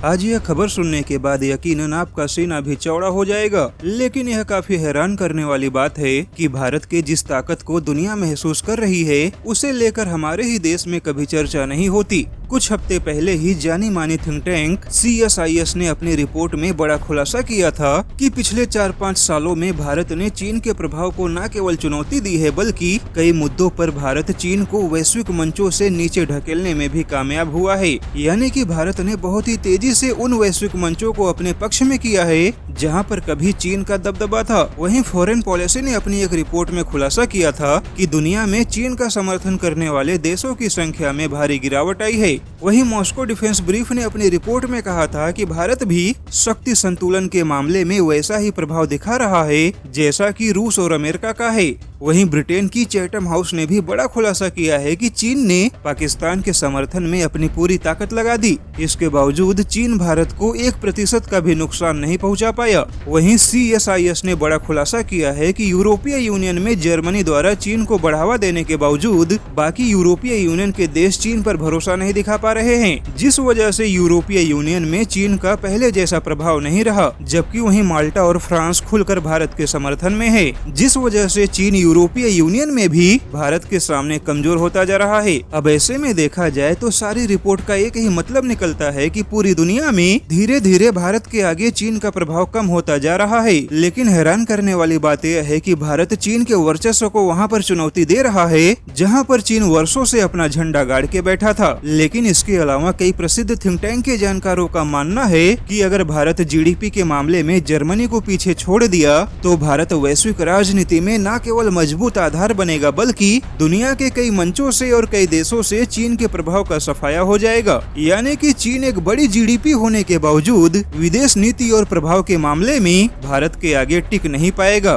आज यह खबर सुनने के बाद यकीनन आपका सीना भी चौड़ा हो जाएगा, लेकिन यह काफी हैरान करने वाली बात है कि भारत के जिस ताकत को दुनिया महसूस कर रही है, उसे लेकर हमारे ही देश में कभी चर्चा नहीं होती। कुछ हफ्ते पहले ही जानी मानी थिंक टैंक CSIS ने अपनी रिपोर्ट में बड़ा खुलासा किया था कि पिछले 4-5 सालों में भारत ने चीन के प्रभाव को न केवल चुनौती दी है, बल्कि कई मुद्दों पर भारत चीन को वैश्विक मंचों से नीचे ढकेलने में भी कामयाब हुआ है। यानी कि भारत ने बहुत ही तेजी से उन वैश्विक मंचों को अपने पक्ष में किया है जहां पर कभी चीन का दबदबा था। वहीं फॉरेन पॉलिसी ने अपनी एक रिपोर्ट में खुलासा किया था कि दुनिया में चीन का समर्थन करने वाले देशों की संख्या में भारी गिरावट आई है। वहीं मॉस्को डिफेंस ब्रीफ ने अपनी रिपोर्ट में कहा था कि भारत भी शक्ति संतुलन के मामले में वैसा ही प्रभाव दिखा रहा है जैसा कि रूस और अमेरिका का है। वहीं ब्रिटेन की चैथम हाउस ने भी बड़ा खुलासा किया है कि चीन ने पाकिस्तान के समर्थन में अपनी पूरी ताकत लगा दी। इसके बावजूद चीन भारत को 1% का भी नुकसान नहीं पहुंचा पाया। वहीं CSIS ने बड़ा खुलासा किया है कि यूरोपीय यूनियन में जर्मनी द्वारा चीन को बढ़ावा देने के बावजूद बाकी यूरोपीय यूनियन के देश चीन पर भरोसा नहीं दिखा पा रहे हैं, जिस वजह से यूरोपीय यूनियन में चीन का पहले जैसा प्रभाव नहीं रहा। जबकि वहीं माल्टा और फ्रांस खुलकर भारत के समर्थन में है, जिस वजह से चीन यूरोपीय यूनियन में भी भारत के सामने कमजोर होता जा रहा है। अब ऐसे में देखा जाए तो सारी रिपोर्ट का एक ही मतलब निकलता है कि पूरी दुनिया में धीरे धीरे भारत के आगे चीन का प्रभाव कम होता जा रहा है। लेकिन हैरान करने वाली बात यह है कि भारत चीन के वर्चस्व को वहां पर चुनौती दे रहा है जहां पर चीन वर्षों से अपना झंडा गाड़ के बैठा था। लेकिन इसके अलावा कई प्रसिद्ध थिंक टैंक के जानकारों का मानना है कि अगर भारत GDP के मामले में जर्मनी को पीछे छोड़ दिया तो भारत वैश्विक राजनीति में न केवल मजबूत आधार बनेगा, बल्कि दुनिया के कई मंचों से और कई देशों से चीन के प्रभाव का सफाया हो जाएगा। यानी कि चीन एक बड़ी GDP होने के बावजूद विदेश नीति और प्रभाव के मामले में भारत के आगे टिक नहीं पाएगा।